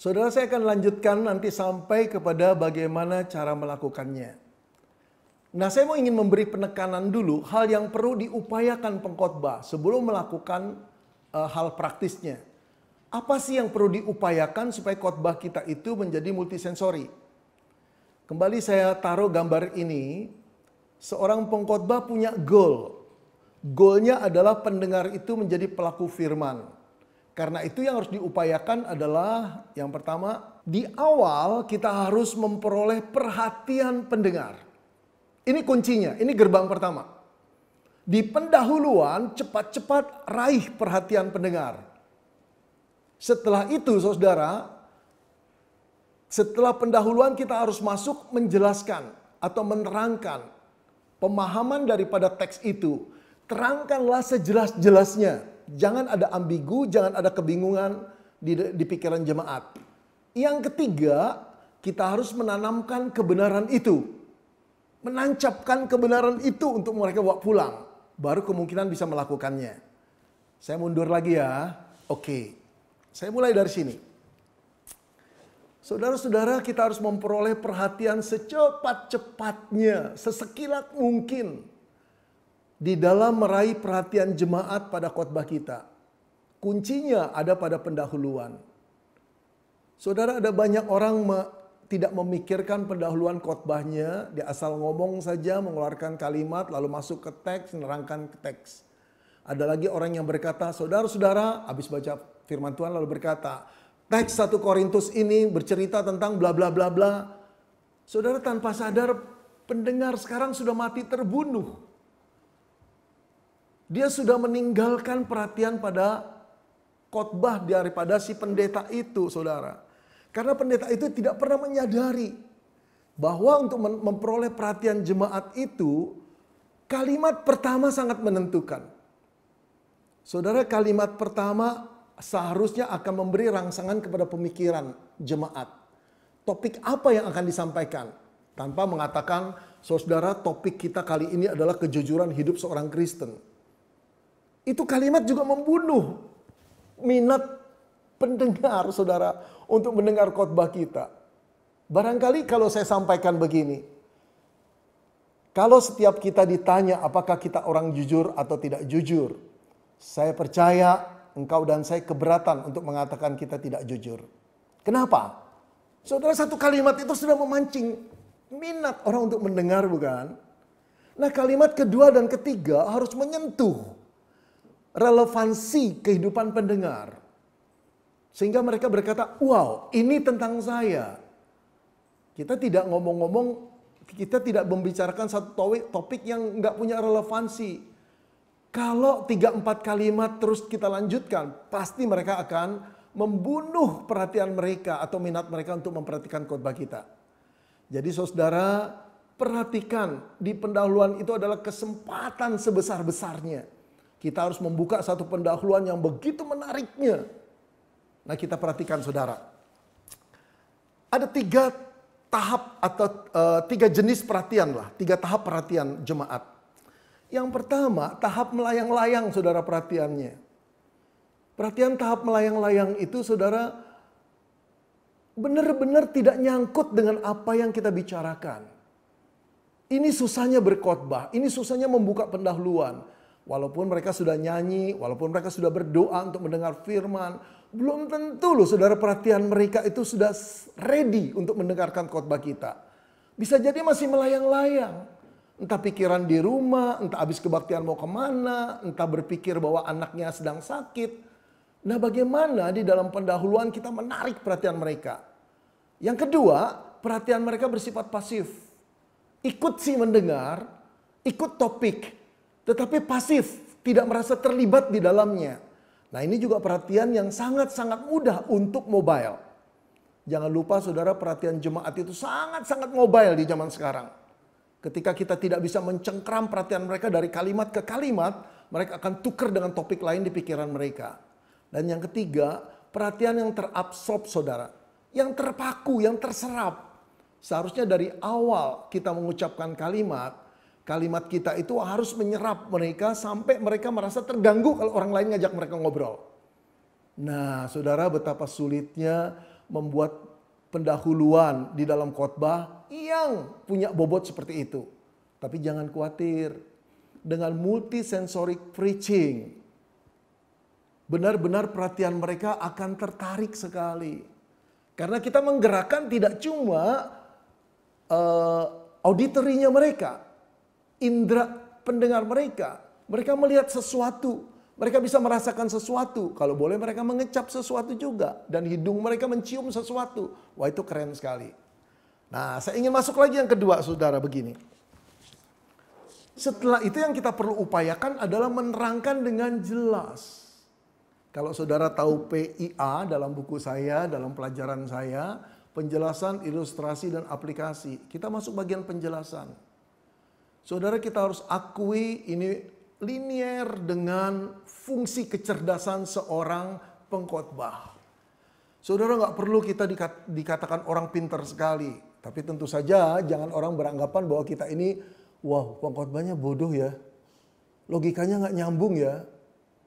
Saudara, saya akan lanjutkan nanti sampai kepada bagaimana cara melakukannya. Nah, saya mau ingin memberi penekanan dulu hal yang perlu diupayakan pengkhotbah sebelum melakukan hal praktisnya. Apa sih yang perlu diupayakan supaya khotbah kita itu menjadi multisensori? Kembali saya taruh gambar ini. Seorang pengkhotbah punya goal. Goalnya adalah pendengar itu menjadi pelaku firman. Karena itu yang harus diupayakan adalah yang pertama, di awal kita harus memperoleh perhatian pendengar. Ini kuncinya, ini gerbang pertama. Di pendahuluan cepat-cepat raih perhatian pendengar. Setelah itu saudara, setelah pendahuluan kita harus masuk menjelaskan atau menerangkan pemahaman daripada teks itu. Terangkanlah sejelas-jelasnya. Jangan ada ambigu, jangan ada kebingungan di pikiran jemaat. Yang ketiga, kita harus menanamkan kebenaran itu. Menancapkan kebenaran itu untuk mereka bawa pulang. Baru kemungkinan bisa melakukannya. Saya mundur lagi ya. Oke, saya mulai dari sini. Saudara-saudara, kita harus memperoleh perhatian secepat-cepatnya, sesekilat mungkin. Di dalam meraih perhatian jemaat pada khotbah kita. Kuncinya ada pada pendahuluan. Saudara, ada banyak orang tidak memikirkan pendahuluan khotbahnya, dia asal ngomong saja, mengeluarkan kalimat, lalu masuk ke teks, menerangkan ke teks. Ada lagi orang yang berkata, saudara-saudara, habis baca firman Tuhan lalu berkata, teks 1 Korintus ini bercerita tentang bla bla bla bla. Saudara, tanpa sadar pendengar sekarang sudah mati terbunuh. Dia sudah meninggalkan perhatian pada khotbah daripada si pendeta itu, saudara. Karena pendeta itu tidak pernah menyadari bahwa untuk memperoleh perhatian jemaat itu, kalimat pertama sangat menentukan. Saudara, kalimat pertama seharusnya akan memberi rangsangan kepada pemikiran jemaat. Topik apa yang akan disampaikan? Tanpa mengatakan, saudara, topik kita kali ini adalah kejujuran hidup seorang Kristen. Itu kalimat juga membunuh minat pendengar, saudara, untuk mendengar khotbah kita. Barangkali kalau saya sampaikan begini, kalau setiap kita ditanya apakah kita orang jujur atau tidak jujur, saya percaya engkau dan saya keberatan untuk mengatakan kita tidak jujur. Kenapa? Saudara, satu kalimat itu sudah memancing minat orang untuk mendengar, bukan? Nah, kalimat kedua dan ketiga harus menyentuh relevansi kehidupan pendengar. Sehingga mereka berkata, wow, ini tentang saya. Kita tidak ngomong-ngomong, kita tidak membicarakan satu topik yang nggak punya relevansi. Kalau 3-4 kalimat terus kita lanjutkan, pasti mereka akan membunuh perhatian mereka atau minat mereka untuk memperhatikan khotbah kita. Jadi saudara, perhatikan di pendahuluan itu adalah kesempatan sebesar-besarnya. Kita harus membuka satu pendahuluan yang begitu menariknya. Nah, kita perhatikan saudara. Ada 3 tahap atau 3 jenis perhatian lah. 3 tahap perhatian jemaat. Yang pertama, tahap melayang-layang, saudara, perhatiannya. Perhatian tahap melayang-layang itu, saudara, benar-benar tidak nyangkut dengan apa yang kita bicarakan. Ini susahnya berkhotbah, ini susahnya membuka pendahuluan. Walaupun mereka sudah nyanyi, walaupun mereka sudah berdoa untuk mendengar firman, belum tentu loh saudara perhatian mereka itu sudah ready untuk mendengarkan khotbah kita. Bisa jadi masih melayang-layang. Entah pikiran di rumah, entah habis kebaktian mau kemana, entah berpikir bahwa anaknya sedang sakit. Nah, bagaimana di dalam pendahuluan kita menarik perhatian mereka? Yang kedua, perhatian mereka bersifat pasif. Ikut sih mendengar, ikut topik. Tetapi pasif, tidak merasa terlibat di dalamnya. Nah, ini juga perhatian yang sangat-sangat mudah untuk mobile. Jangan lupa saudara, perhatian jemaat itu sangat-sangat mobile di zaman sekarang. Ketika kita tidak bisa mencengkram perhatian mereka dari kalimat ke kalimat, mereka akan tukar dengan topik lain di pikiran mereka. Dan yang ketiga, perhatian yang terabsorb saudara. Yang terpaku, yang terserap. Seharusnya dari awal kita mengucapkan kalimat kita itu harus menyerap mereka sampai mereka merasa terganggu kalau orang lain ngajak mereka ngobrol. Nah, saudara, betapa sulitnya membuat pendahuluan di dalam khotbah yang punya bobot seperti itu. Tapi jangan khawatir, dengan multisensory preaching, benar-benar perhatian mereka akan tertarik sekali. Karena kita menggerakkan tidak cuma auditorinya mereka, indera pendengar mereka. Mereka melihat sesuatu, mereka bisa merasakan sesuatu. Kalau boleh mereka mengecap sesuatu juga. Dan hidung mereka mencium sesuatu. Wah, itu keren sekali. Nah, saya ingin masuk lagi yang kedua, saudara, begini. Setelah itu yang kita perlu upayakan adalah menerangkan dengan jelas. Kalau saudara tahu PIA dalam buku saya, dalam pelajaran saya, penjelasan, ilustrasi, dan aplikasi. Kita masuk bagian penjelasan. Saudara, kita harus akui ini linier dengan fungsi kecerdasan seorang pengkhotbah. Saudara, nggak perlu kita dikatakan orang pintar sekali. Tapi tentu saja jangan orang beranggapan bahwa kita ini, wow, pengkhotbahnya bodoh ya. Logikanya nggak nyambung ya.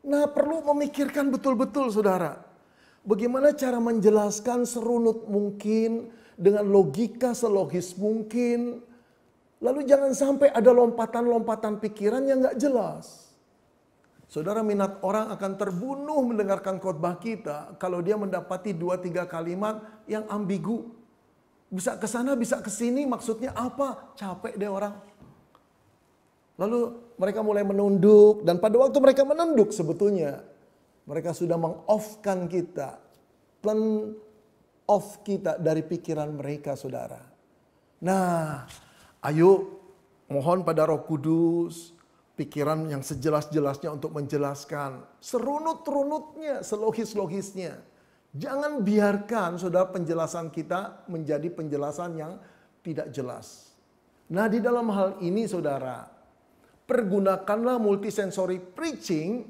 Nah, perlu memikirkan betul-betul, saudara. Bagaimana cara menjelaskan serunut mungkin, dengan logika selogis mungkin. Lalu jangan sampai ada lompatan-lompatan pikiran yang nggak jelas. Saudara, minat orang akan terbunuh mendengarkan khotbah kita kalau dia mendapati 2-3 kalimat yang ambigu. Bisa ke sana, bisa ke sini, maksudnya apa? Capek deh orang. Lalu mereka mulai menunduk, dan pada waktu mereka menunduk sebetulnya mereka sudah meng-off-kan kita, turn off kita dari pikiran mereka, saudara. Nah, ayo mohon pada Roh Kudus pikiran yang sejelas-jelasnya untuk menjelaskan serunut-runutnya, selogis-logisnya. Jangan biarkan, saudara, penjelasan kita menjadi penjelasan yang tidak jelas. Nah, di dalam hal ini, saudara, pergunakanlah multisensory preaching,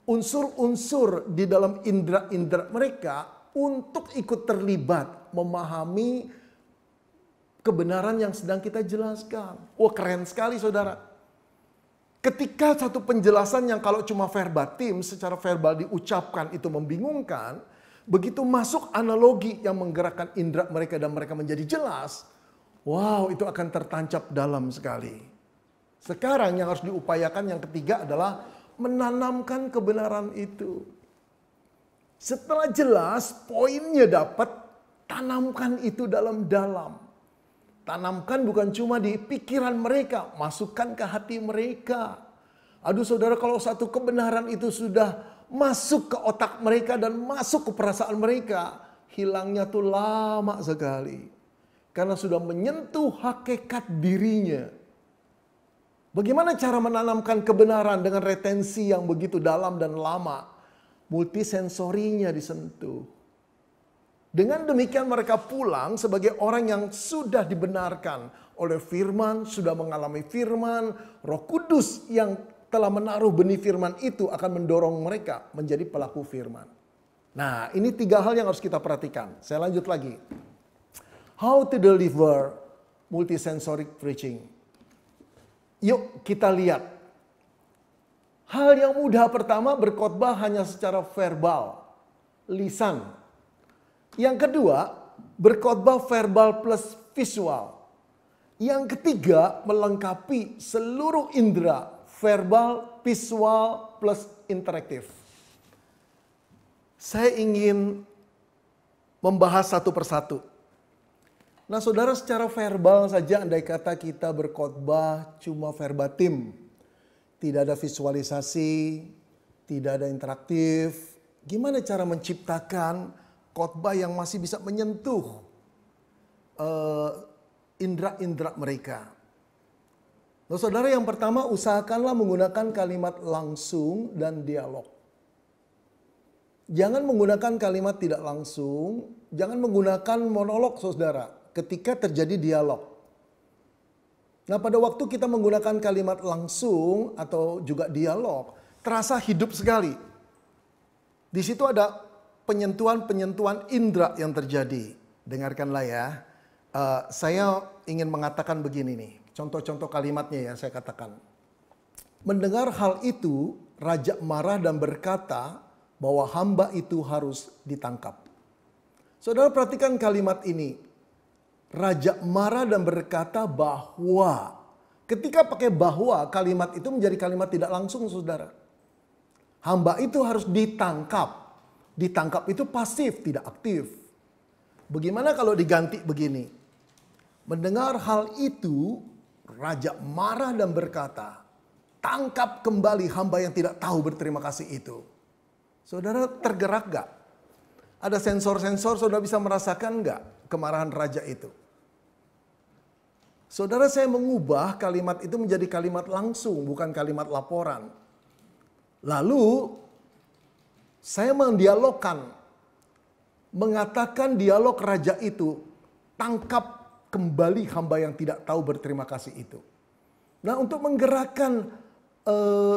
unsur-unsur di dalam indera-indera mereka untuk ikut terlibat, memahami kebenaran yang sedang kita jelaskan. Wah, keren sekali, saudara. Ketika satu penjelasan yang kalau cuma verbatim, secara verbal diucapkan itu membingungkan, begitu masuk analogi yang menggerakkan indera mereka dan mereka menjadi jelas, wow, itu akan tertancap dalam sekali. Sekarang yang harus diupayakan yang ketiga adalah menanamkan kebenaran itu. Setelah jelas, poinnya dapat, tanamkan itu dalam-dalam. Tanamkan bukan cuma di pikiran mereka, masukkan ke hati mereka. Aduh, saudara, kalau satu kebenaran itu sudah masuk ke otak mereka dan masuk ke perasaan mereka, hilangnya tuh lama sekali. Karena sudah menyentuh hakikat dirinya. Bagaimana cara menanamkan kebenaran dengan retensi yang begitu dalam dan lama? Multisensorinya disentuh. Dengan demikian mereka pulang sebagai orang yang sudah dibenarkan oleh firman, sudah mengalami firman, Roh Kudus yang telah menaruh benih firman itu akan mendorong mereka menjadi pelaku firman. Nah, ini 3 hal yang harus kita perhatikan. Saya lanjut lagi. How to deliver multisensory preaching. Yuk kita lihat. Hal yang mudah pertama, berkhotbah hanya secara verbal, lisan. Yang kedua, berkhotbah verbal plus visual. Yang ketiga, melengkapi seluruh indera, verbal, visual, plus interaktif. Saya ingin membahas satu persatu. Nah, saudara, secara verbal saja andai kata kita berkhotbah cuma verbatim, tidak ada visualisasi, tidak ada interaktif, gimana cara menciptakan khotbah yang masih bisa menyentuh indera-indera mereka? Nah, saudara, yang pertama, usahakanlah menggunakan kalimat langsung dan dialog. Jangan menggunakan kalimat tidak langsung, jangan menggunakan monolog, saudara, ketika terjadi dialog. Nah, pada waktu kita menggunakan kalimat langsung atau juga dialog, terasa hidup sekali. Di situ ada penyentuhan-penyentuhan indera yang terjadi. Dengarkanlah ya. Saya ingin mengatakan begini nih. Contoh-contoh kalimatnya ya saya katakan. Mendengar hal itu, raja marah dan berkata bahwa hamba itu harus ditangkap. Saudara perhatikan kalimat ini. Raja marah dan berkata bahwa. Ketika pakai bahwa, kalimat itu menjadi kalimat tidak langsung, saudara. Hamba itu harus ditangkap. Ditangkap itu pasif, tidak aktif. Bagaimana kalau diganti begini? Mendengar hal itu, raja marah dan berkata, tangkap kembali hamba yang tidak tahu berterima kasih itu. Saudara tergerak gak? Ada sensor-sensor, saudara bisa merasakan gak kemarahan raja itu? Saudara, saya mengubah kalimat itu menjadi kalimat langsung, bukan kalimat laporan. Lalu, saya mendialogkan, mengatakan dialog raja itu, tangkap kembali hamba yang tidak tahu berterima kasih itu. Nah, untuk menggerakkan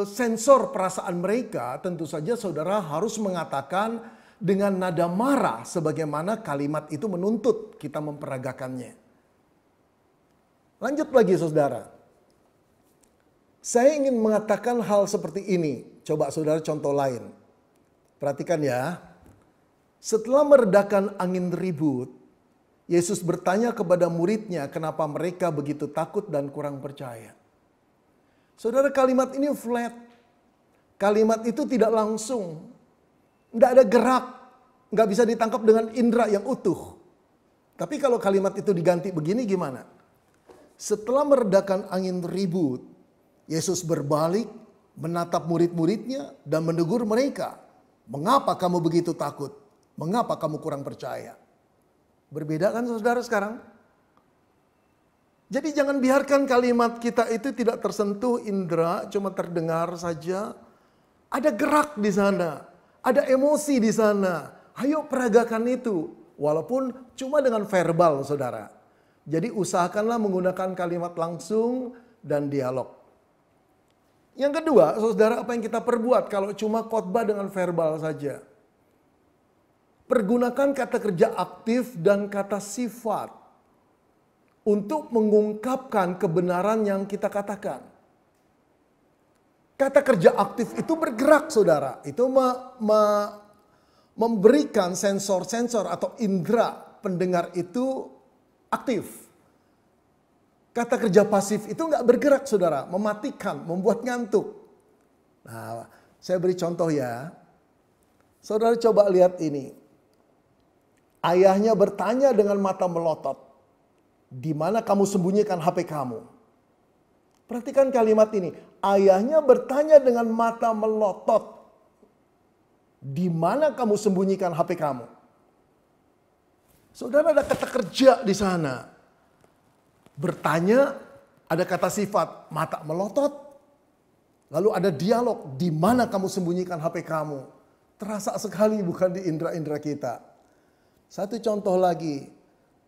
sensor perasaan mereka, tentu saja saudara harus mengatakan dengan nada marah sebagaimana kalimat itu menuntut kita memperagakannya. Lanjut lagi saudara. Saya ingin mengatakan hal seperti ini. Coba saudara contoh lain. Perhatikan ya. Setelah meredakan angin ribut, Yesus bertanya kepada muridnya kenapa mereka begitu takut dan kurang percaya. Saudara, kalimat ini flat. Kalimat itu tidak langsung. Tidak ada gerak. Nggak bisa ditangkap dengan indera yang utuh. Tapi kalau kalimat itu diganti begini gimana? Setelah meredakan angin ribut, Yesus berbalik, menatap murid-muridnya dan menegur mereka. Mengapa kamu begitu takut? Mengapa kamu kurang percaya? Berbeda kan saudara sekarang? Jadi jangan biarkan kalimat kita itu tidak tersentuh indera, cuma terdengar saja. Ada gerak di sana, ada emosi di sana. Ayo peragakan itu, walaupun cuma dengan verbal saudara. Jadi usahakanlah menggunakan kalimat langsung dan dialog. Yang kedua, saudara, apa yang kita perbuat kalau cuma khotbah dengan verbal saja? Pergunakan kata kerja aktif dan kata sifat untuk mengungkapkan kebenaran yang kita katakan. Kata kerja aktif itu bergerak, saudara. Itu memberikan sensor-sensor atau indera pendengar itu aktif. Kata kerja pasif itu nggak bergerak, saudara. Mematikan, membuat ngantuk. Nah, saya beri contoh ya. Saudara coba lihat ini. Ayahnya bertanya dengan mata melotot. Di mana kamu sembunyikan HP kamu? Perhatikan kalimat ini. Ayahnya bertanya dengan mata melotot. Di mana kamu sembunyikan HP kamu? Saudara, ada kata kerja di sana. Bertanya, ada kata sifat mata melotot. Lalu ada dialog, di mana kamu sembunyikan HP kamu? Terasa sekali bukan di indera-indera kita. Satu contoh lagi,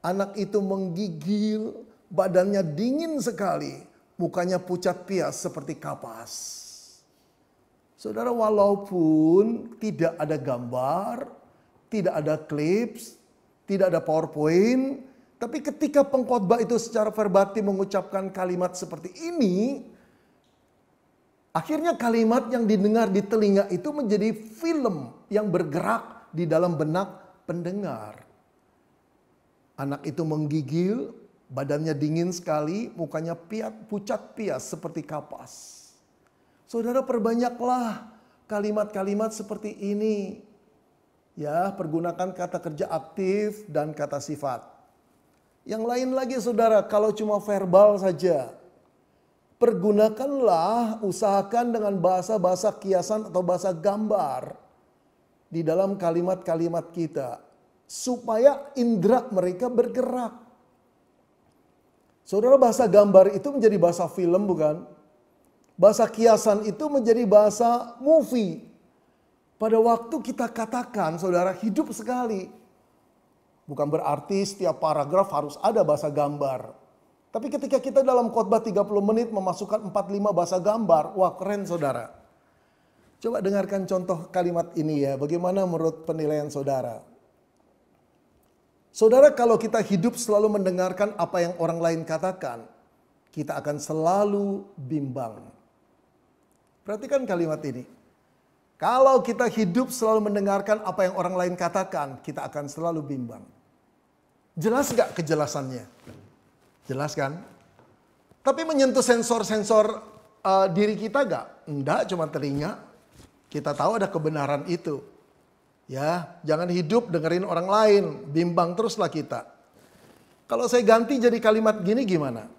anak itu menggigil, badannya dingin sekali, mukanya pucat pias seperti kapas. Saudara, walaupun tidak ada gambar, tidak ada clips, tidak ada PowerPoint, tapi ketika pengkhotbah itu secara verbatim mengucapkan kalimat seperti ini, akhirnya kalimat yang didengar di telinga itu menjadi film yang bergerak di dalam benak pendengar. Anak itu menggigil, badannya dingin sekali, mukanya pucat pias seperti kapas. Saudara, perbanyaklah kalimat-kalimat seperti ini. Ya, pergunakan kata kerja aktif dan kata sifat. Yang lain lagi saudara, kalau cuma verbal saja. Pergunakanlah, usahakan dengan bahasa-bahasa kiasan atau bahasa gambar. Di dalam kalimat-kalimat kita. Supaya indera mereka bergerak. Saudara, bahasa gambar itu menjadi bahasa film bukan? Bahasa kiasan itu menjadi bahasa movie. Pada waktu kita katakan, saudara, hidup sekali. Bukan berarti setiap paragraf harus ada bahasa gambar. Tapi ketika kita dalam khotbah 30 menit memasukkan 45 bahasa gambar, wah keren saudara. Coba dengarkan contoh kalimat ini ya, bagaimana menurut penilaian saudara. Saudara, kalau kita hidup selalu mendengarkan apa yang orang lain katakan, kita akan selalu bimbang. Perhatikan kalimat ini. Kalau kita hidup selalu mendengarkan apa yang orang lain katakan, kita akan selalu bimbang. Jelas gak kejelasannya? Jelas kan? Tapi menyentuh sensor-sensor diri kita gak? Enggak, cuma telinga. Kita tahu ada kebenaran itu. Ya, jangan hidup dengerin orang lain, bimbang teruslah kita. Kalau saya ganti jadi kalimat gini gimana?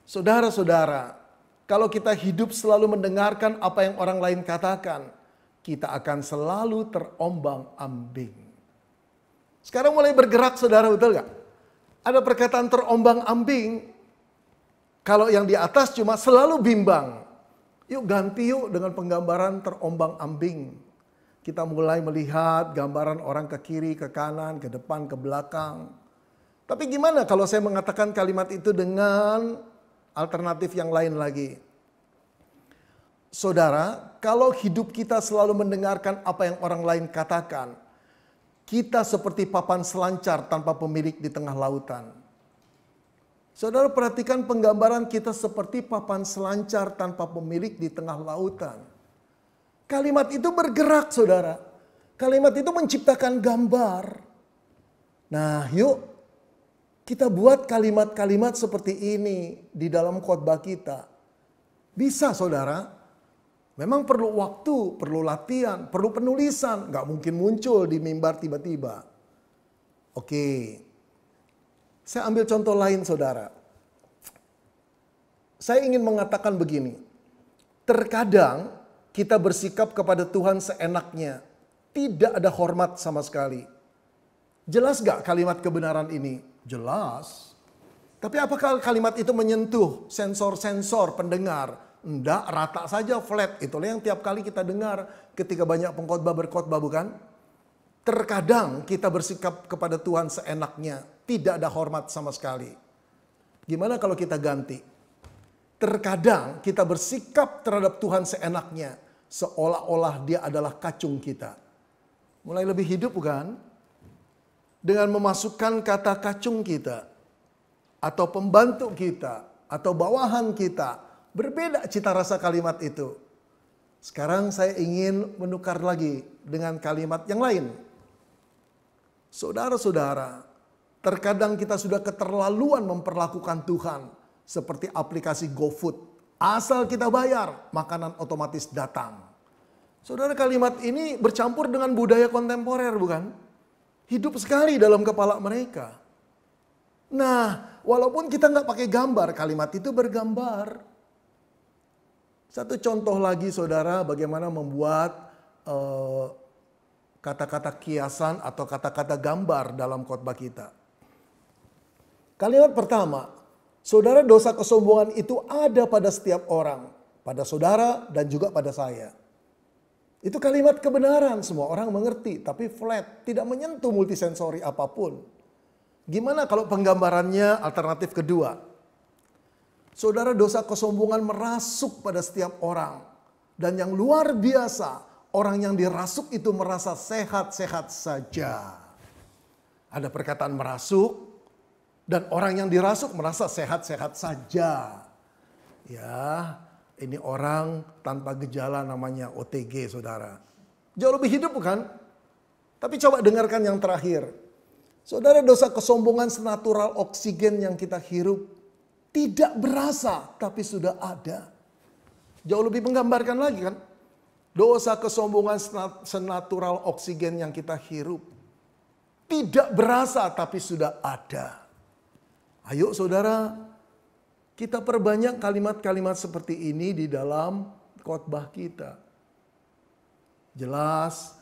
Saudara-saudara, kalau kita hidup selalu mendengarkan apa yang orang lain katakan, kita akan selalu terombang-ambing. Sekarang mulai bergerak, saudara, betul gak? Ada perkataan terombang-ambing. Kalau yang di atas cuma selalu bimbang. Yuk ganti yuk dengan penggambaran terombang-ambing. Kita mulai melihat gambaran orang ke kiri, ke kanan, ke depan, ke belakang. Tapi gimana kalau saya mengatakan kalimat itu dengan alternatif yang lain lagi? Saudara, kalau hidup kita selalu mendengarkan apa yang orang lain katakan, kita seperti papan selancar tanpa pemilik di tengah lautan. Saudara perhatikan penggambaran kita seperti papan selancar tanpa pemilik di tengah lautan. Kalimat itu bergerak, saudara. Kalimat itu menciptakan gambar. Nah, yuk kita buat kalimat-kalimat seperti ini di dalam khotbah kita. Bisa, saudara. Memang perlu waktu, perlu latihan, perlu penulisan. Gak mungkin muncul di mimbar tiba-tiba. Oke. Saya ambil contoh lain, saudara. Saya ingin mengatakan begini. Terkadang kita bersikap kepada Tuhan seenaknya. Tidak ada hormat sama sekali. Jelas gak kalimat kebenaran ini? Jelas. Tapi apakah kalimat itu menyentuh sensor-sensor pendengar? Enggak, rata saja, flat. Itulah yang tiap kali kita dengar ketika banyak pengkhotbah berkhotbah, bukan? Terkadang kita bersikap kepada Tuhan seenaknya. Tidak ada hormat sama sekali. Gimana kalau kita ganti? Terkadang kita bersikap terhadap Tuhan seenaknya. Seolah-olah dia adalah kacung kita. Mulai lebih hidup, bukan? Dengan memasukkan kata kacung kita. Atau pembantu kita. Atau bawahan kita. Berbeda cita rasa kalimat itu. Sekarang saya ingin menukar lagi dengan kalimat yang lain. Saudara-saudara, terkadang kita sudah keterlaluan memperlakukan Tuhan seperti aplikasi GoFood. Asal kita bayar, makanan otomatis datang. Saudara, kalimat ini bercampur dengan budaya kontemporer, bukan? Hidup sekali dalam kepala mereka. Nah, walaupun kita nggak pakai gambar, kalimat itu bergambar. Satu contoh lagi, saudara, bagaimana membuat kata-kata kiasan atau kata-kata gambar dalam khotbah kita. Kalimat pertama, saudara, dosa kesombongan itu ada pada setiap orang. Pada saudara dan juga pada saya. Itu kalimat kebenaran, semua orang mengerti. Tapi flat, tidak menyentuh multisensori apapun. Gimana kalau penggambarannya alternatif kedua? Saudara, dosa kesombongan merasuk pada setiap orang. Dan yang luar biasa, orang yang dirasuk itu merasa sehat-sehat saja. Ada perkataan merasuk, dan orang yang dirasuk merasa sehat-sehat saja. Ya, ini orang tanpa gejala namanya OTG, saudara. Jauh lebih hidup, bukan? Tapi coba dengarkan yang terakhir. Saudara, dosa kesombongan senatural oksigen yang kita hirup. Tidak berasa, tapi sudah ada. Jauh lebih menggambarkan lagi, kan? Dosa kesombongan senatural oksigen yang kita hirup. Tidak berasa, tapi sudah ada. Ayo, saudara, kita perbanyak kalimat-kalimat seperti ini di dalam khotbah kita. Jelas,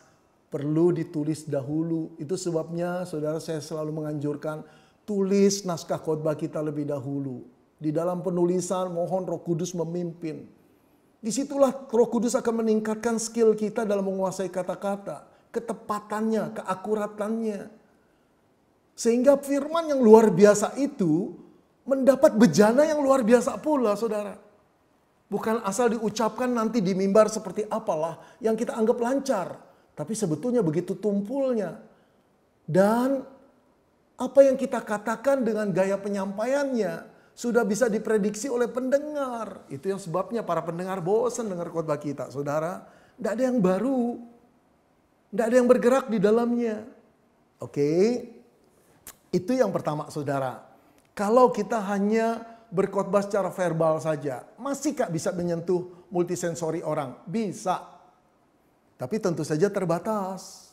perlu ditulis dahulu. Itu sebabnya, saudara, saya selalu menganjurkan tulis naskah khotbah kita lebih dahulu. Di dalam penulisan mohon Roh Kudus memimpin. Disitulah Roh Kudus akan meningkatkan skill kita dalam menguasai kata-kata. Ketepatannya, keakuratannya. Sehingga firman yang luar biasa itu mendapat bejana yang luar biasa pula, saudara. Bukan asal diucapkan nanti di mimbar seperti apalah yang kita anggap lancar. Tapi sebetulnya begitu tumpulnya. Dan apa yang kita katakan dengan gaya penyampaiannya sudah bisa diprediksi oleh pendengar. Itu yang sebabnya para pendengar bosan dengar khotbah kita, saudara. Tidak ada yang baru. Tidak ada yang bergerak di dalamnya. Oke, itu yang pertama saudara. Kalau kita hanya berkhotbah secara verbal saja, masih Kak bisa menyentuh multisensori orang? Bisa. Tapi tentu saja terbatas.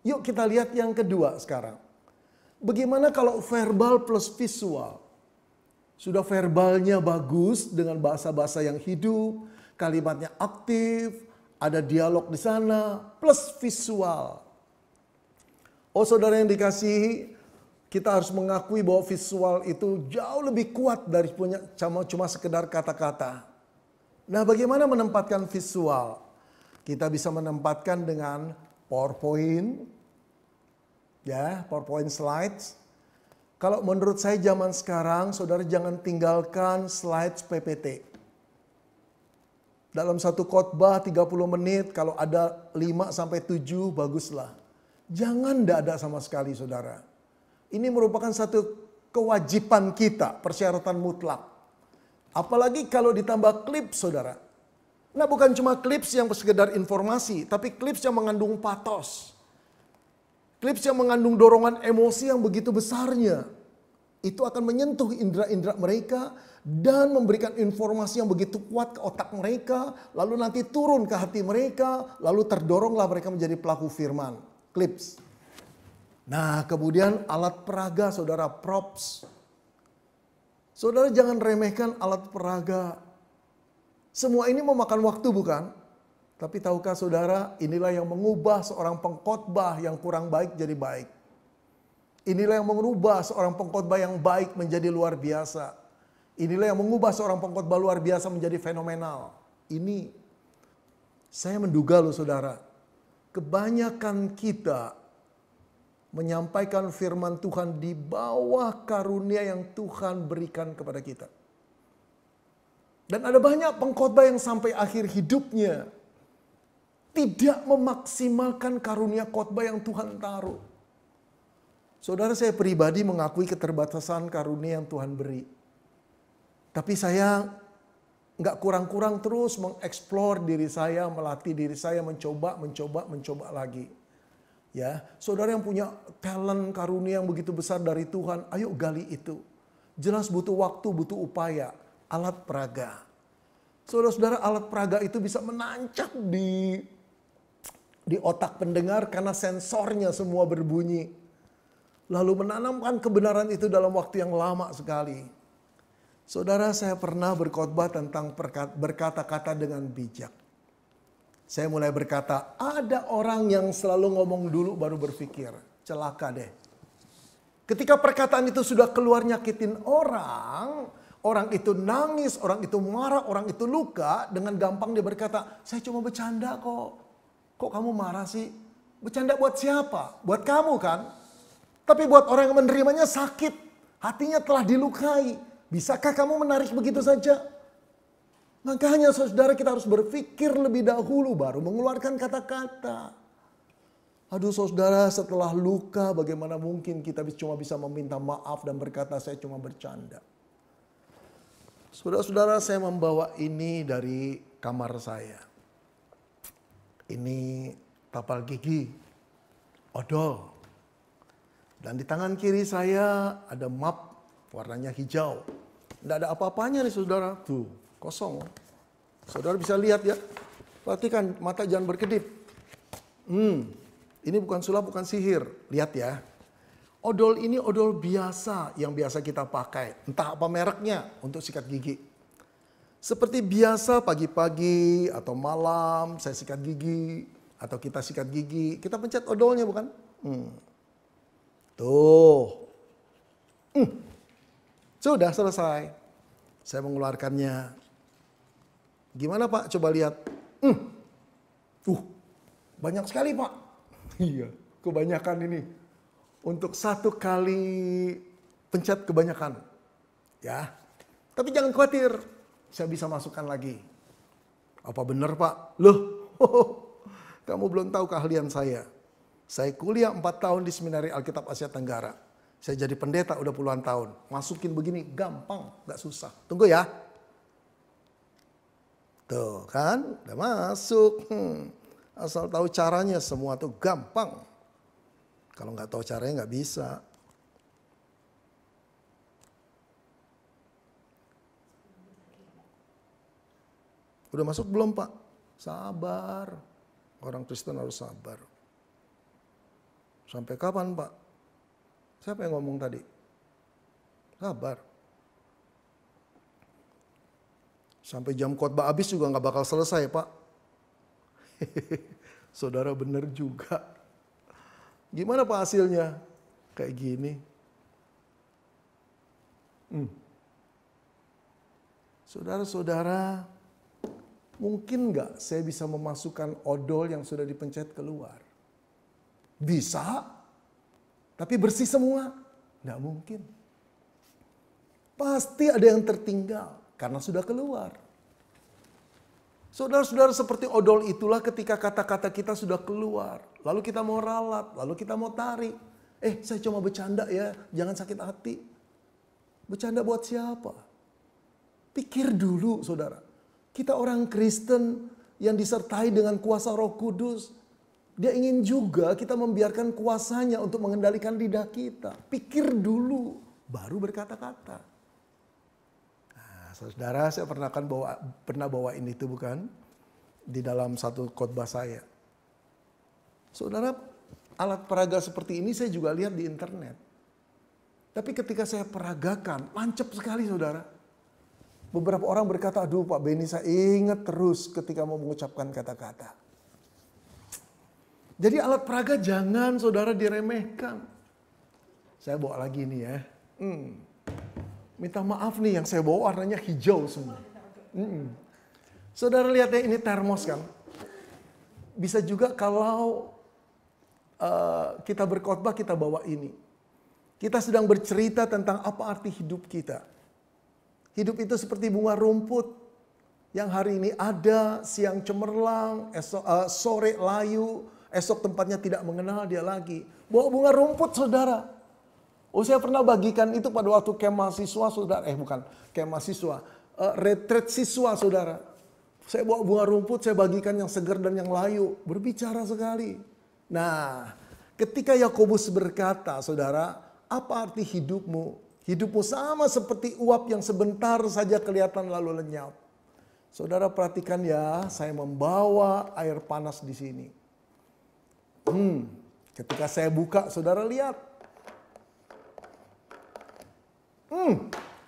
Yuk kita lihat yang kedua sekarang. Bagaimana kalau verbal plus visual? Sudah verbalnya bagus dengan bahasa-bahasa yang hidup, kalimatnya aktif, ada dialog di sana, plus visual. Oh saudara yang dikasihi, kita harus mengakui bahwa visual itu jauh lebih kuat dari punya cuma sekedar kata-kata. Nah bagaimana menempatkan visual? Kita bisa menempatkan dengan PowerPoint, ya PowerPoint slides. Kalau menurut saya zaman sekarang, saudara jangan tinggalkan slides PPT. Dalam satu khotbah 30 menit, kalau ada 5-7 baguslah. Jangan tidak ada sama sekali saudara. Ini merupakan satu kewajiban kita, persyaratan mutlak. Apalagi kalau ditambah klip saudara. Nah bukan cuma clips yang sekedar informasi, tapi clips yang mengandung patos. Clips yang mengandung dorongan emosi yang begitu besarnya. Itu akan menyentuh indera-indera mereka dan memberikan informasi yang begitu kuat ke otak mereka. Lalu nanti turun ke hati mereka, lalu terdoronglah mereka menjadi pelaku firman. Clips. Nah kemudian alat peraga saudara, props. Saudara jangan remehkan alat peraga. Semua ini memakan waktu bukan? Tapi tahukah saudara, inilah yang mengubah seorang pengkhotbah yang kurang baik jadi baik. Inilah yang mengubah seorang pengkhotbah yang baik menjadi luar biasa. Inilah yang mengubah seorang pengkhotbah luar biasa menjadi fenomenal. Ini saya menduga loh saudara, kebanyakan kita menyampaikan firman Tuhan di bawah karunia yang Tuhan berikan kepada kita. Dan ada banyak pengkhotbah yang sampai akhir hidupnya tidak memaksimalkan karunia khotbah yang Tuhan taruh. Saudara, saya pribadi mengakui keterbatasan karunia yang Tuhan beri. Tapi saya nggak kurang-kurang terus mengeksplor diri saya, melatih diri saya, mencoba lagi. Ya, saudara yang punya talent karunia yang begitu besar dari Tuhan, ayo gali itu. Jelas butuh waktu, butuh upaya. Alat peraga. Saudara-saudara, alat peraga itu bisa menancap di otak pendengar karena sensornya semua berbunyi. Lalu menanamkan kebenaran itu dalam waktu yang lama sekali. Saudara, saya pernah berkhotbah tentang berkata-kata dengan bijak. Saya mulai berkata, ada orang yang selalu ngomong dulu baru berpikir. Celaka deh. Ketika perkataan itu sudah keluar nyakitin orang, orang itu nangis, orang itu marah, orang itu luka, dengan gampang dia berkata, saya cuma bercanda kok. Kok kamu marah sih? Bercanda buat siapa? Buat kamu kan? Tapi buat orang yang menerimanya sakit. Hatinya telah dilukai. Bisakah kamu menarik begitu saja? Makanya saudara kita harus berpikir lebih dahulu baru mengeluarkan kata-kata. Aduh saudara, setelah luka bagaimana mungkin kita cuma bisa meminta maaf dan berkata saya cuma bercanda. Saudara-saudara, saya membawa ini dari kamar saya. Ini tapal gigi, odol. Dan di tangan kiri saya ada map warnanya hijau. Tidak ada apa-apanya nih saudara. Tuh, kosong. Saudara bisa lihat ya. Perhatikan, mata jangan berkedip. Ini bukan sulap, bukan sihir. Lihat ya. Odol ini odol biasa yang biasa kita pakai. Entah apa mereknya untuk sikat gigi. Seperti biasa pagi-pagi atau malam saya sikat gigi. Atau kita sikat gigi. Kita pencet odolnya bukan? Tuh. Sudah selesai. Saya mengeluarkannya. Gimana Pak? Coba lihat. Banyak sekali Pak. Iya, kebanyakan ini. Untuk satu kali pencet kebanyakan. Ya. Tapi jangan khawatir. Saya bisa masukkan lagi. Apa benar Pak? Loh, kamu belum tahu keahlian saya. Saya kuliah 4 tahun di Seminari Alkitab Asia Tenggara. Saya jadi pendeta udah puluhan tahun. Masukin begini gampang, gak susah. Tunggu ya. Tuh kan, udah masuk. Asal tahu caranya semua tuh gampang. Kalau nggak tahu caranya nggak bisa. Udah masuk belum Pak? Sabar. Orang Kristen harus sabar. Sampai kapan Pak? Siapa yang ngomong tadi? Sabar. Sampai jam khotbah habis juga nggak bakal selesai Pak. Saudara bener juga. Gimana Pak hasilnya? Kayak gini. Saudara-saudara, mungkin nggak saya bisa memasukkan odol yang sudah dipencet keluar? Bisa, tapi bersih semua? Nggak mungkin. Pasti ada yang tertinggal karena sudah keluar. Saudara-saudara, seperti odol itulah ketika kata-kata kita sudah keluar. Lalu kita mau ralat, lalu kita mau tarik. Saya cuma bercanda ya, jangan sakit hati. Bercanda buat siapa? Pikir dulu saudara. Kita orang Kristen yang disertai dengan kuasa Roh Kudus. Dia ingin juga kita membiarkan kuasanya untuk mengendalikan lidah kita. Pikir dulu, baru berkata-kata. Saudara, saya pernah bawain itu bukan? Di dalam satu khotbah saya. Saudara, alat peraga seperti ini saya juga lihat di internet. Tapi ketika saya peragakan, lancep sekali saudara. Beberapa orang berkata, aduh Pak Benny saya ingat terus ketika mau mengucapkan kata-kata. Jadi alat peraga jangan saudara diremehkan. Saya bawa lagi nih ya. Minta maaf nih yang saya bawa warnanya hijau semua. Saudara lihat ya, ini termos kan. Bisa juga kalau kita berkhotbah kita bawa ini. Kita sedang bercerita tentang apa arti hidup kita. Hidup itu seperti bunga rumput yang hari ini ada, siang cemerlang, sore layu, esok tempatnya tidak mengenal dia lagi. Bawa bunga rumput saudara. Saya pernah bagikan itu pada waktu camp mahasiswa saudara. Bukan camp mahasiswa. Retreat siswa saudara. Saya bawa bunga rumput, saya bagikan yang segar dan yang layu. Berbicara sekali. Nah, ketika Yakobus berkata saudara, apa arti hidupmu? Hidupmu sama seperti uap yang sebentar saja kelihatan lalu lenyap. Saudara perhatikan ya, saya membawa air panas di sini. Ketika saya buka, saudara lihat.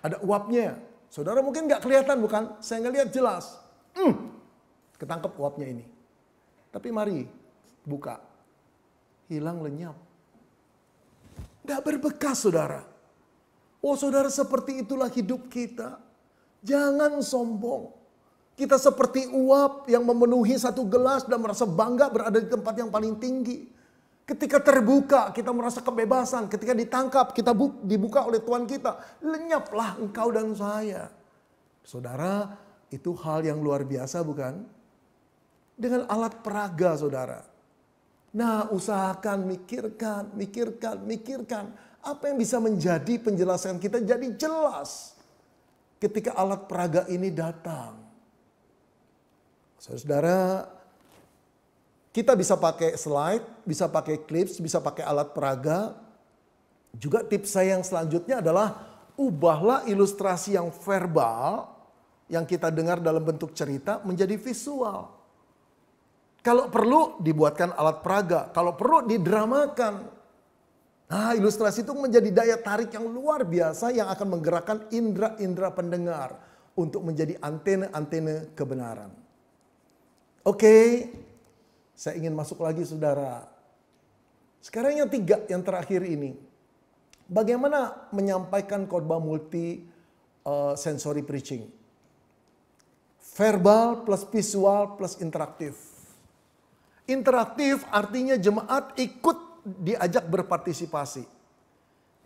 Ada uapnya. Saudara mungkin nggak kelihatan bukan? Saya ngelihat jelas. Ketangkep uapnya ini. Tapi mari buka. Hilang lenyap. Nggak berbekas saudara. Saudara seperti itulah hidup kita. Jangan sombong. Kita seperti uap yang memenuhi satu gelas dan merasa bangga berada di tempat yang paling tinggi. Ketika terbuka, kita merasa kebebasan. Ketika ditangkap, kita dibuka oleh Tuhan kita. Lenyaplah engkau dan saya. Saudara, itu hal yang luar biasa bukan? Dengan alat peraga saudara. Nah, usahakan, mikirkan. Apa yang bisa menjadi penjelasan kita jadi jelas. Ketika alat peraga ini datang. Saudara, kita bisa pakai slide, bisa pakai clips, bisa pakai alat peraga. Juga tips saya yang selanjutnya adalah ubahlah ilustrasi yang verbal yang kita dengar dalam bentuk cerita menjadi visual. Kalau perlu dibuatkan alat peraga, kalau perlu didramakan. Nah, ilustrasi itu menjadi daya tarik yang luar biasa yang akan menggerakkan indera-indera pendengar untuk menjadi antena-antena kebenaran. Oke. Saya ingin masuk lagi saudara. Sekarang yang tiga, yang terakhir ini. Bagaimana menyampaikan khotbah multi sensory preaching? Verbal plus visual plus interaktif. Interaktif artinya jemaat ikut diajak berpartisipasi.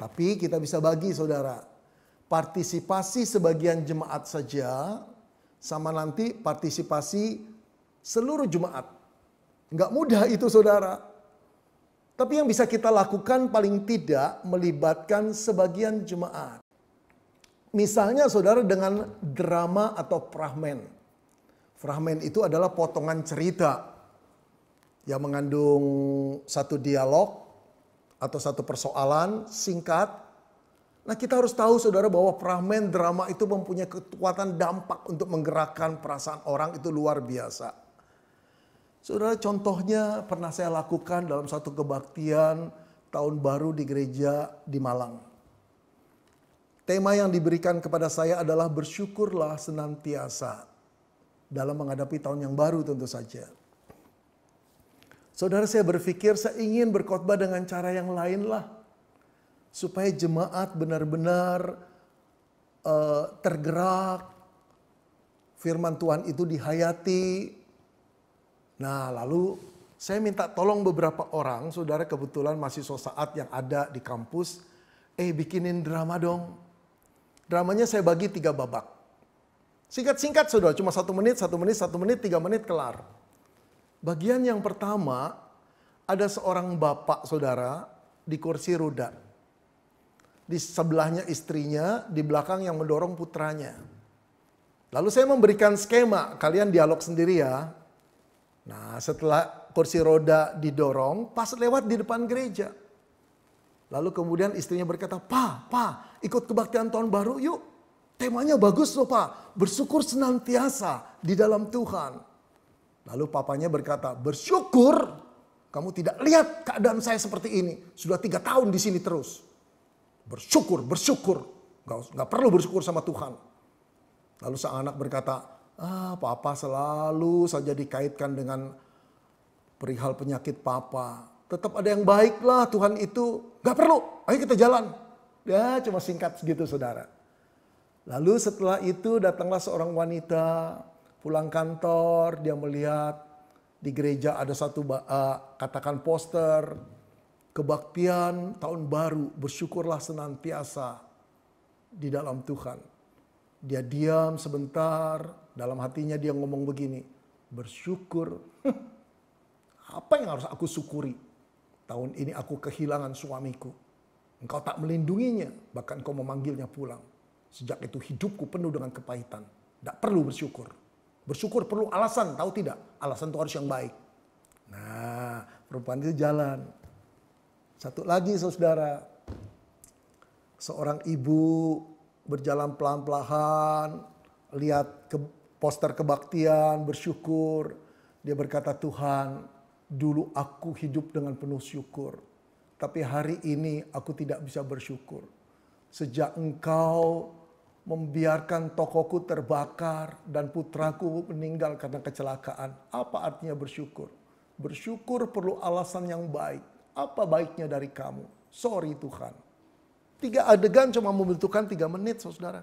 Tapi kita bisa bagi saudara. Partisipasi sebagian jemaat saja sama nanti partisipasi seluruh jemaat. Enggak mudah itu saudara. Tapi yang bisa kita lakukan paling tidak melibatkan sebagian jemaat. Misalnya saudara dengan drama atau fragmen. Fragmen itu adalah potongan cerita. yang mengandung satu dialog atau satu persoalan singkat. Nah, kita harus tahu saudara bahwa fragmen drama itu mempunyai kekuatan dampak untuk menggerakkan perasaan orang itu luar biasa. Saudara, contohnya pernah saya lakukan dalam satu kebaktian tahun baru di gereja di Malang. Tema yang diberikan kepada saya adalah bersyukurlah senantiasa dalam menghadapi tahun yang baru tentu saja. Saudara, saya berpikir saya ingin berkhotbah dengan cara yang lain lah. Supaya jemaat benar-benar tergerak. Firman Tuhan itu dihayati. Nah, lalu saya minta tolong beberapa orang, saudara, kebetulan mahasiswa saat yang ada di kampus. Bikinin drama dong. Dramanya saya bagi 3 babak. Singkat-singkat saudara, cuma 1 menit, 1 menit, 1 menit, 3 menit kelar. Bagian yang pertama, ada seorang bapak saudara di kursi roda. Di sebelahnya istrinya, di belakang yang mendorong putranya. Lalu saya memberikan skema, kalian dialog sendiri ya. Nah, setelah kursi roda didorong, pas lewat di depan gereja. Lalu kemudian istrinya berkata, "Pa, ikut kebaktian tahun baru yuk. Temanya bagus loh Pa, bersyukur senantiasa di dalam Tuhan." Lalu papanya berkata, "Bersyukur? Kamu tidak lihat keadaan saya seperti ini. Sudah 3 tahun di sini terus. Bersyukur. Gak perlu bersyukur sama Tuhan." Lalu sang anak berkata, Papa selalu saja dikaitkan dengan perihal penyakit Papa. Tetap ada yang baik lah Tuhan itu. Gak perlu, ayo kita jalan. Ya cuma singkat segitu saudara. Lalu setelah itu datanglah seorang wanita. Pulang kantor, dia melihat di gereja ada satu katakan poster, kebaktian tahun baru, bersyukurlah senantiasa di dalam Tuhan. Dia diam sebentar, dalam hatinya dia ngomong begini, bersyukur, apa yang harus aku syukuri? Tahun ini aku kehilangan suamiku, engkau tak melindunginya, bahkan engkau memanggilnya pulang. Sejak itu hidupku penuh dengan kepahitan, tidak perlu bersyukur. Bersyukur perlu alasan, tahu tidak? Alasan itu harus yang baik. Nah, perempuan itu jalan. Satu lagi saudara. Seorang ibu berjalan pelan-pelan. Lihat poster kebaktian, bersyukur. Dia berkata, "Tuhan, dulu aku hidup dengan penuh syukur. Tapi hari ini aku tidak bisa bersyukur. Sejak engkau membiarkan tokoku terbakar dan putraku meninggal karena kecelakaan. Apa artinya bersyukur? Bersyukur perlu alasan yang baik. Apa baiknya dari kamu? Sorry Tuhan." 3 adegan cuma membutuhkan 3 menit saudara.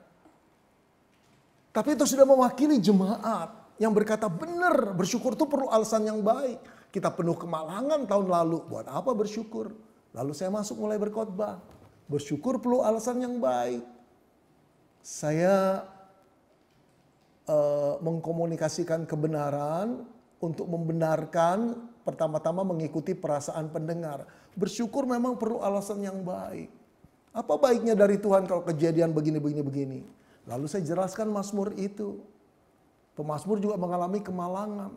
Tapi itu sudah mewakili jemaat yang berkata benar bersyukur itu perlu alasan yang baik. Kita penuh kemalangan tahun lalu. Buat apa bersyukur? Lalu saya masuk mulai berkhotbah. Bersyukur perlu alasan yang baik. Saya mengkomunikasikan kebenaran untuk membenarkan, pertama-tama mengikuti perasaan pendengar. Bersyukur memang perlu alasan yang baik. Apa baiknya dari Tuhan kalau kejadian begini. Lalu saya jelaskan Mazmur itu. Pemazmur juga mengalami kemalangan.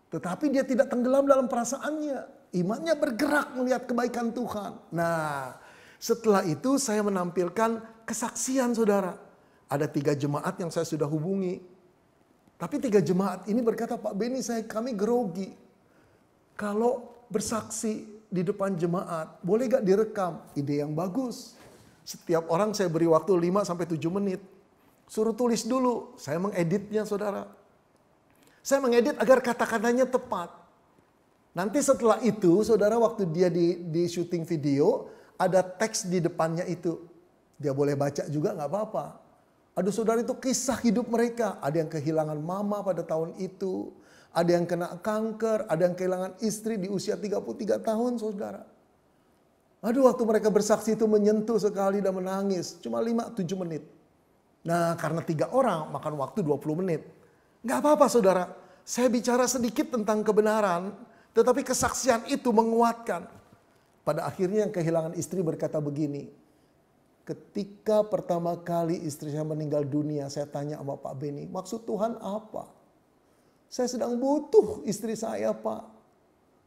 Tetapi dia tidak tenggelam dalam perasaannya. Imannya bergerak melihat kebaikan Tuhan. Nah, setelah itu saya menampilkan kesaksian saudara. Ada 3 jemaat yang saya sudah hubungi. Tapi 3 jemaat ini berkata, "Pak Beni, kami grogi. Kalau bersaksi di depan jemaat, boleh gak direkam?" Ide yang bagus. Setiap orang saya beri waktu 5-7 menit. Suruh tulis dulu. Saya mengeditnya saudara. Saya mengedit agar kata-katanya tepat. Nanti setelah itu saudara, waktu dia di syuting video, ada teks di depannya itu. Dia boleh baca juga gak apa-apa. Aduh saudara, itu kisah hidup mereka. Ada yang kehilangan mama pada tahun itu. Ada yang kena kanker. Ada yang kehilangan istri di usia 33 tahun saudara. Aduh, waktu mereka bersaksi itu menyentuh sekali dan menangis. Cuma 5-7 menit. Nah, karena 3 orang makan waktu 20 menit. Gak apa-apa saudara. Saya bicara sedikit tentang kebenaran. Tetapi kesaksian itu menguatkan. Pada akhirnya yang kehilangan istri berkata begini. Ketika pertama kali istri saya meninggal dunia, saya tanya sama Pak Beni, maksud Tuhan apa? Saya sedang butuh istri saya Pak.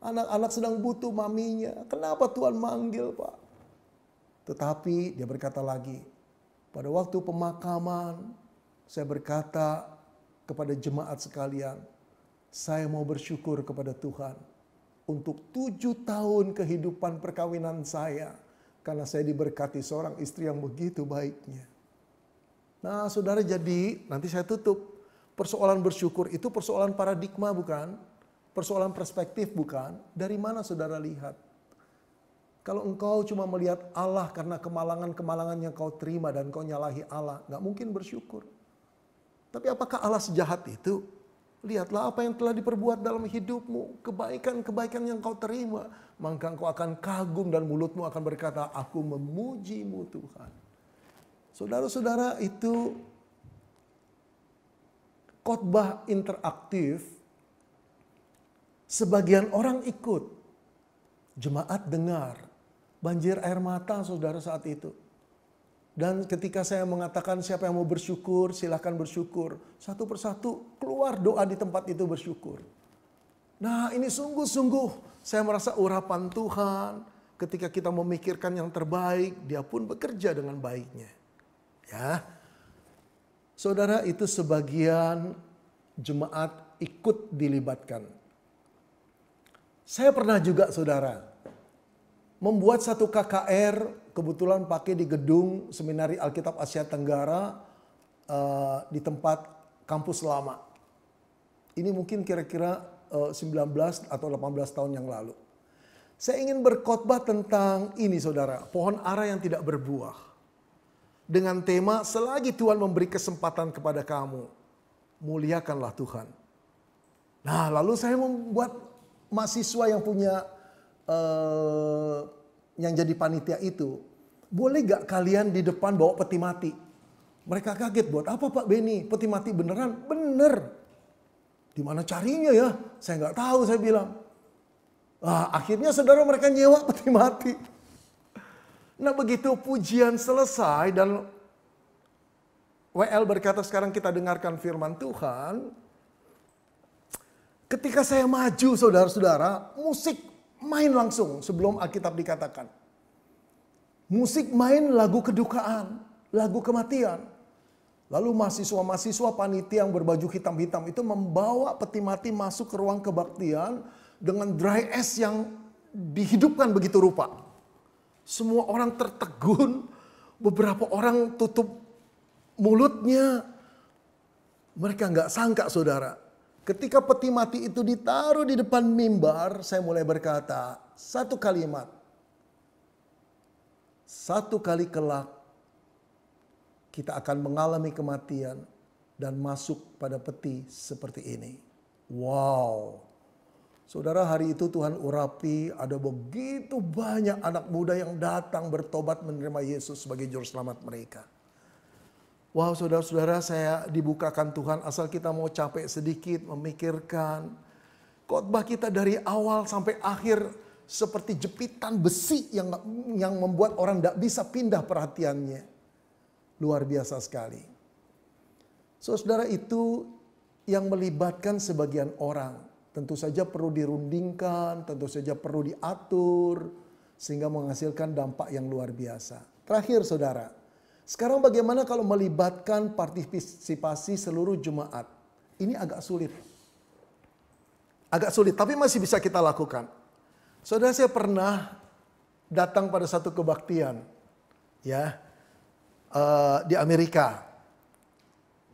Anak-anak sedang butuh maminya. Kenapa Tuhan manggil, Pak? Tetapi dia berkata lagi, pada waktu pemakaman, saya berkata kepada jemaat sekalian, saya mau bersyukur kepada Tuhan untuk 7 tahun kehidupan perkawinan saya. Karena saya diberkati seorang istri yang begitu baiknya. Nah saudara, jadi nanti saya tutup. Persoalan bersyukur itu persoalan paradigma bukan? Persoalan perspektif bukan? Dari mana saudara lihat? Kalau engkau cuma melihat Allah karena kemalangan-kemalangan yang kau terima dan kau nyalahi Allah, gak mungkin bersyukur. Tapi apakah Allah sejahat itu? Lihatlah apa yang telah diperbuat dalam hidupmu. Kebaikan-kebaikan yang kau terima. Maka engkau akan kagum dan mulutmu akan berkata, aku memujimu Tuhan. Saudara-saudara, itu khotbah interaktif. Sebagian orang ikut. Jemaat dengar. Banjir air mata saudara saat itu. Dan ketika saya mengatakan siapa yang mau bersyukur, silahkan bersyukur. Satu persatu keluar doa di tempat itu bersyukur. Nah ini sungguh-sungguh saya merasa urapan Tuhan. Ketika kita memikirkan yang terbaik, dia pun bekerja dengan baiknya. Ya, saudara, itu sebagian jemaat ikut dilibatkan. Saya pernah juga saudara, membuat satu KKR. Kebetulan pakai di gedung Seminari Alkitab Asia Tenggara di tempat kampus lama. Ini mungkin kira-kira 19 atau 18 tahun yang lalu. Saya ingin berkhotbah tentang ini saudara, pohon ara yang tidak berbuah. Dengan tema, selagi Tuhan memberi kesempatan kepada kamu, muliakanlah Tuhan. Nah lalu saya membuat mahasiswa yang punya yang jadi panitia itu, boleh gak kalian di depan bawa peti mati? Mereka kaget, buat apa Pak Beni? Peti mati beneran? Bener. Di mana carinya ya? Saya nggak tahu, saya bilang. Akhirnya saudara mereka nyewa peti mati. Nah begitu pujian selesai dan WL berkata sekarang kita dengarkan firman Tuhan. Ketika saya maju saudara-saudara, musik main langsung sebelum Alkitab dikatakan. Musik main lagu kedukaan, lagu kematian. Lalu mahasiswa-mahasiswa panitia yang berbaju hitam-hitam itu membawa peti mati masuk ke ruang kebaktian dengan dry ice yang dihidupkan begitu rupa. Semua orang tertegun, beberapa orang tutup mulutnya. Mereka nggak sangka saudara. Ketika peti mati itu ditaruh di depan mimbar, saya mulai berkata satu kalimat. Satu kali kelak kita akan mengalami kematian dan masuk pada peti seperti ini. Wow. Saudara, hari itu Tuhan urapi ada begitu banyak anak muda yang datang bertobat menerima Yesus sebagai juru selamat mereka. Wow saudara-saudara, saya dibukakan Tuhan asal kita mau capek sedikit memikirkan. Khotbah kita dari awal sampai akhir seperti jepitan besi yang membuat orang tidak bisa pindah perhatiannya. Luar biasa sekali. Saudara, itu yang melibatkan sebagian orang. Tentu saja perlu dirundingkan, tentu saja perlu diatur. Sehingga menghasilkan dampak yang luar biasa. Terakhir saudara. Sekarang bagaimana kalau melibatkan partisipasi seluruh jemaat? Ini agak sulit. Agak sulit, tapi masih bisa kita lakukan. Saudara, saya pernah datang pada satu kebaktian. Ya, di Amerika.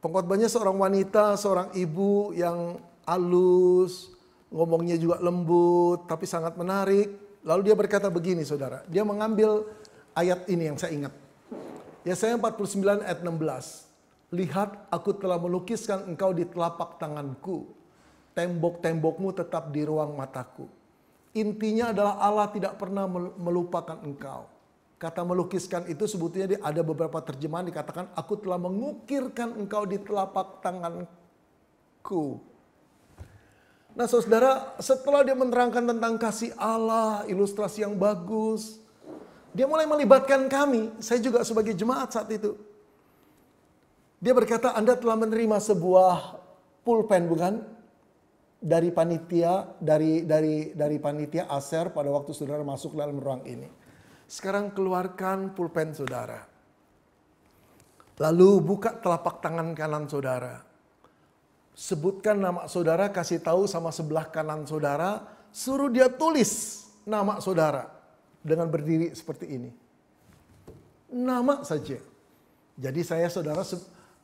Pengkhotbahnya seorang wanita, seorang ibu yang halus, ngomongnya juga lembut, tapi sangat menarik. Lalu dia berkata begini saudara, dia mengambil ayat ini yang saya ingat. Yesaya 49 ayat 16. Lihat, aku telah melukiskan engkau di telapak tanganku. Tembok-tembokmu tetap di ruang mataku. Intinya adalah Allah tidak pernah melupakan engkau. Kata melukiskan itu sebetulnya ada beberapa terjemahan dikatakan, aku telah mengukirkan engkau di telapak tanganku. Nah saudara, setelah dia menerangkan tentang kasih Allah, ilustrasi yang bagus, dia mulai melibatkan kami, saya juga sebagai jemaat saat itu. Dia berkata, Anda telah menerima sebuah pulpen bukan? dari panitia Aser pada waktu saudara masuk dalam ruang ini. Sekarang keluarkan pulpen saudara. Lalu buka telapak tangan kanan saudara. Sebutkan nama saudara, kasih tahu sama sebelah kanan saudara, suruh dia tulis nama saudara dengan berdiri seperti ini. Nama saja. Jadi saudara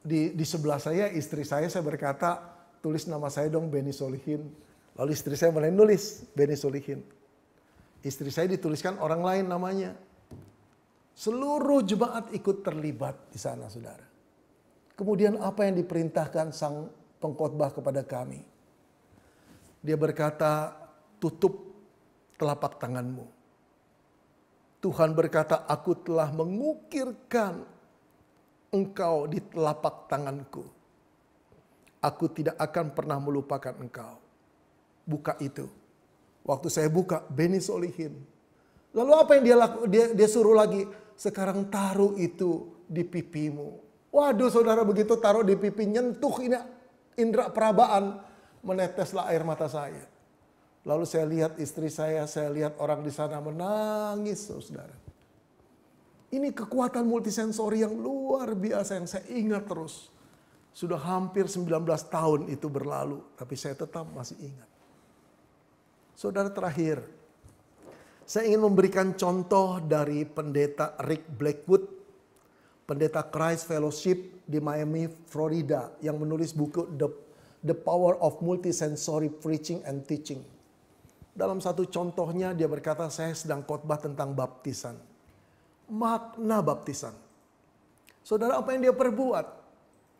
di sebelah saya, istri saya berkata, tulis nama saya dong, Benny Solihin. Lalu istri saya mulai nulis Benny Solihin. Istri saya dituliskan orang lain namanya. Seluruh jemaat ikut terlibat di sana, saudara. Kemudian apa yang diperintahkan sang pengkhotbah kepada kami? Dia berkata, tutup telapak tanganmu. Tuhan berkata, aku telah mengukirkan engkau di telapak tanganku. Aku tidak akan pernah melupakan engkau. Buka itu. Waktu saya buka, Benny Solihin. Lalu apa yang dia suruh lagi? Sekarang taruh itu di pipimu. Waduh, saudara, begitu taruh di pipi, nyentuh ini indera perabaan, meneteslah air mata saya. Lalu saya lihat istri saya lihat orang di sana menangis, saudara. Ini kekuatan multisensori yang luar biasa yang saya ingat terus. Sudah hampir 19 tahun itu berlalu, tapi saya tetap masih ingat. Saudara, terakhir, saya ingin memberikan contoh dari pendeta Rick Blackwood, pendeta Christ Fellowship di Miami, Florida, yang menulis buku The Power of Multisensory Preaching and Teaching. Dalam satu contohnya dia berkata, saya sedang khotbah tentang baptisan. Makna baptisan. Saudara, apa yang dia perbuat?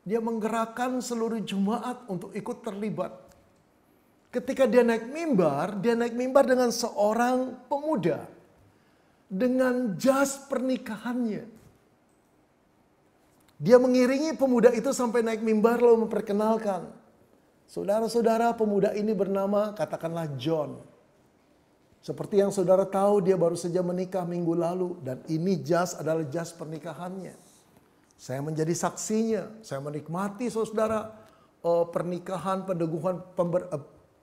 Dia menggerakkan seluruh jemaat untuk ikut terlibat. Ketika dia naik mimbar dengan seorang pemuda. Dengan jas pernikahannya. Dia mengiringi pemuda itu sampai naik mimbar lalu memperkenalkan. Saudara-saudara, pemuda ini bernama katakanlah John. Seperti yang saudara tahu, dia baru saja menikah minggu lalu. Dan ini jas adalah jas pernikahannya. Saya menjadi saksinya. Saya menikmati saudara pernikahan,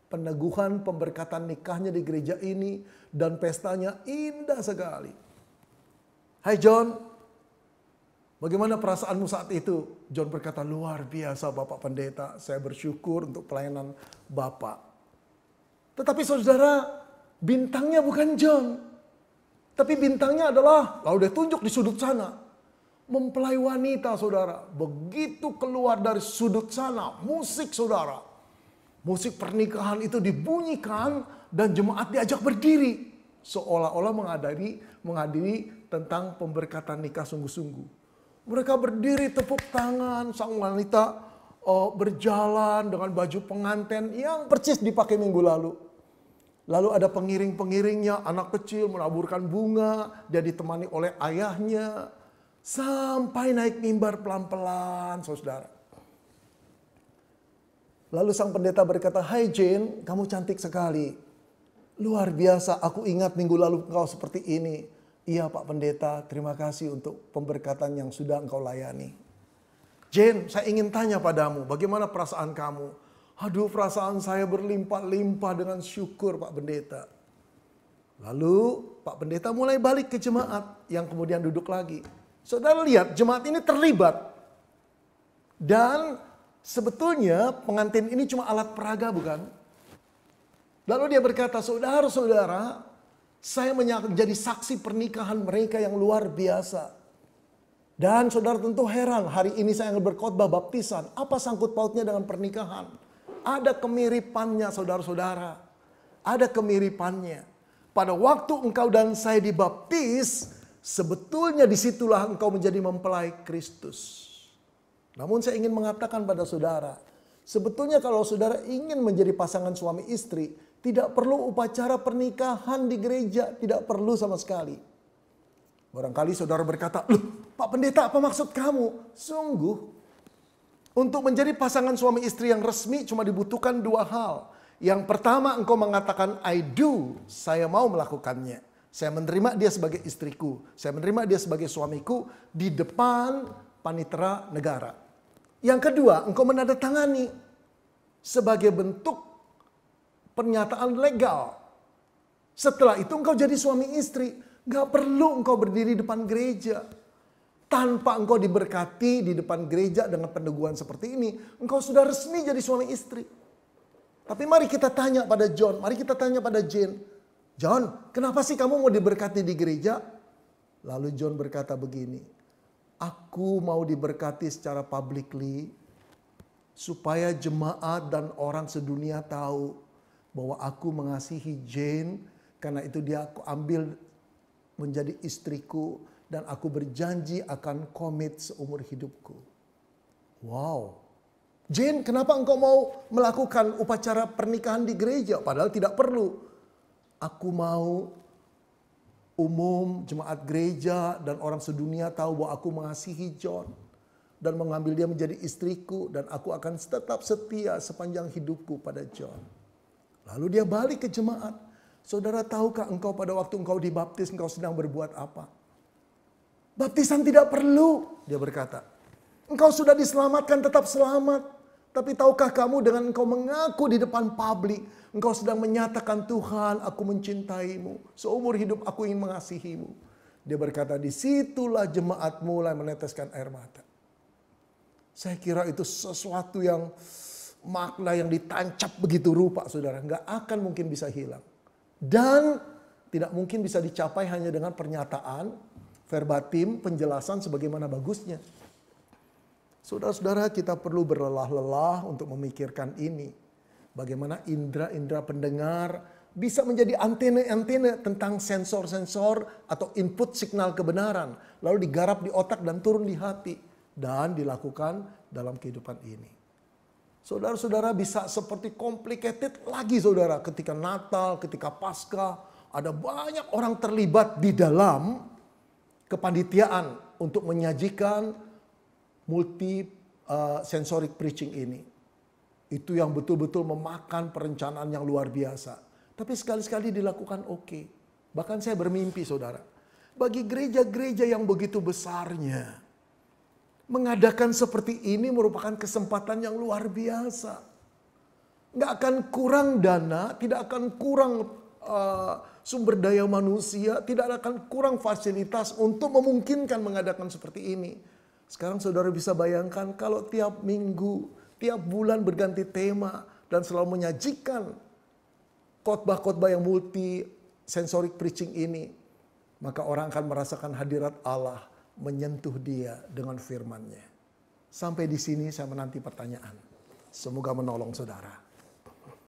peneguhan pemberkatan nikahnya di gereja ini. Dan pestanya indah sekali. Hai John, bagaimana perasaanmu saat itu? John berkata, luar biasa Bapak Pendeta. Saya bersyukur untuk pelayanan Bapak. Tetapi saudara, bintangnya bukan John. Tapi bintangnya adalah, lalu dia tunjuk di sudut sana. Mempelai wanita, saudara. Begitu keluar dari sudut sana, musik saudara. Musik pernikahan itu dibunyikan dan jemaat diajak berdiri. Seolah-olah menghadiri tentang pemberkatan nikah sungguh-sungguh. Mereka berdiri tepuk tangan, sang wanita berjalan dengan baju pengantin yang persis dipakai minggu lalu. Lalu ada pengiring-pengiringnya, anak kecil menaburkan bunga, dia ditemani oleh ayahnya. Sampai naik mimbar pelan-pelan, saudara. Lalu sang pendeta berkata, hai Jane, kamu cantik sekali. Luar biasa, aku ingat minggu lalu engkau seperti ini. Iya Pak Pendeta, terima kasih untuk pemberkatan yang sudah engkau layani. Jane, saya ingin tanya padamu, bagaimana perasaan kamu? Aduh, perasaan saya berlimpah-limpah dengan syukur Pak Pendeta. Lalu Pak Pendeta mulai balik ke jemaat yang kemudian duduk lagi. Saudara lihat, jemaat ini terlibat. Dan sebetulnya pengantin ini cuma alat peraga, bukan? Lalu dia berkata, saudara-saudara, saya menjadi saksi pernikahan mereka yang luar biasa. Dan saudara tentu heran, hari ini saya akan berkhotbah baptisan. Apa sangkut pautnya dengan pernikahan? Ada kemiripannya, saudara-saudara. Ada kemiripannya. Pada waktu engkau dan saya dibaptis, sebetulnya disitulah engkau menjadi mempelai Kristus. Namun saya ingin mengatakan pada saudara, sebetulnya kalau saudara ingin menjadi pasangan suami istri, tidak perlu upacara pernikahan di gereja, tidak perlu sama sekali. Barangkali saudara berkata, loh Pak Pendeta apa maksud kamu? Sungguh, untuk menjadi pasangan suami istri yang resmi cuma dibutuhkan dua hal. Yang pertama engkau mengatakan I do, saya mau melakukannya. Saya menerima dia sebagai istriku. Saya menerima dia sebagai suamiku di depan panitera negara. Yang kedua, engkau menandatangani sebagai bentuk pernyataan legal. Setelah itu engkau jadi suami istri. Gak perlu engkau berdiri depan gereja. Tanpa engkau diberkati di depan gereja dengan peneguhan seperti ini, engkau sudah resmi jadi suami istri. Tapi mari kita tanya pada John, mari kita tanya pada Jane. John, kenapa sih kamu mau diberkati di gereja? Lalu John berkata begini, aku mau diberkati secara publicly supaya jemaat dan orang sedunia tahu bahwa aku mengasihi Jane, karena itu dia aku ambil menjadi istriku dan aku berjanji akan komit seumur hidupku. Wow. Jane, kenapa engkau mau melakukan upacara pernikahan di gereja? Padahal tidak perlu. Aku mau umum, jemaat gereja, dan orang sedunia tahu bahwa aku mengasihi John. Dan mengambil dia menjadi istriku. Dan aku akan tetap setia sepanjang hidupku pada John. Lalu dia balik ke jemaat. Saudara, tahukah engkau pada waktu engkau dibaptis, engkau sedang berbuat apa? Baptisan tidak perlu, dia berkata. Engkau sudah diselamatkan, tetap selamat. Tapi tahukah kamu dengan engkau mengaku di depan publik, engkau sedang menyatakan, Tuhan, aku mencintaimu. Seumur hidup aku ingin mengasihimu. Dia berkata, disitulah jemaat mulai meneteskan air mata. Saya kira itu sesuatu yang makna yang ditancap begitu rupa, saudara. Nggak akan mungkin bisa hilang. Dan tidak mungkin bisa dicapai hanya dengan pernyataan, verbatim, penjelasan sebagaimana bagusnya. Saudara-saudara, kita perlu berlelah-lelah untuk memikirkan ini. Bagaimana indera-indera pendengar bisa menjadi antena-antena tentang sensor-sensor atau input signal kebenaran. Lalu digarap di otak dan turun di hati. Dan dilakukan dalam kehidupan ini. Saudara-saudara, bisa seperti complicated lagi, saudara. Ketika Natal, ketika Paskah, ada banyak orang terlibat di dalam kepanitiaan untuk menyajikan multi sensorik preaching ini. Itu yang betul-betul memakan perencanaan yang luar biasa. Tapi sekali-sekali dilakukan oke. Bahkan saya bermimpi, saudara. Bagi gereja-gereja yang begitu besarnya, mengadakan seperti ini merupakan kesempatan yang luar biasa. Nggak akan kurang dana, tidak akan kurang sumber daya manusia, tidak akan kurang fasilitas untuk memungkinkan mengadakan seperti ini. Sekarang saudara bisa bayangkan kalau tiap minggu, tiap bulan berganti tema dan selalu menyajikan khotbah-khotbah yang multi sensorik preaching ini, maka orang akan merasakan hadirat Allah menyentuh dia dengan firman-Nya. Sampai di sini saya menanti pertanyaan. Semoga menolong saudara.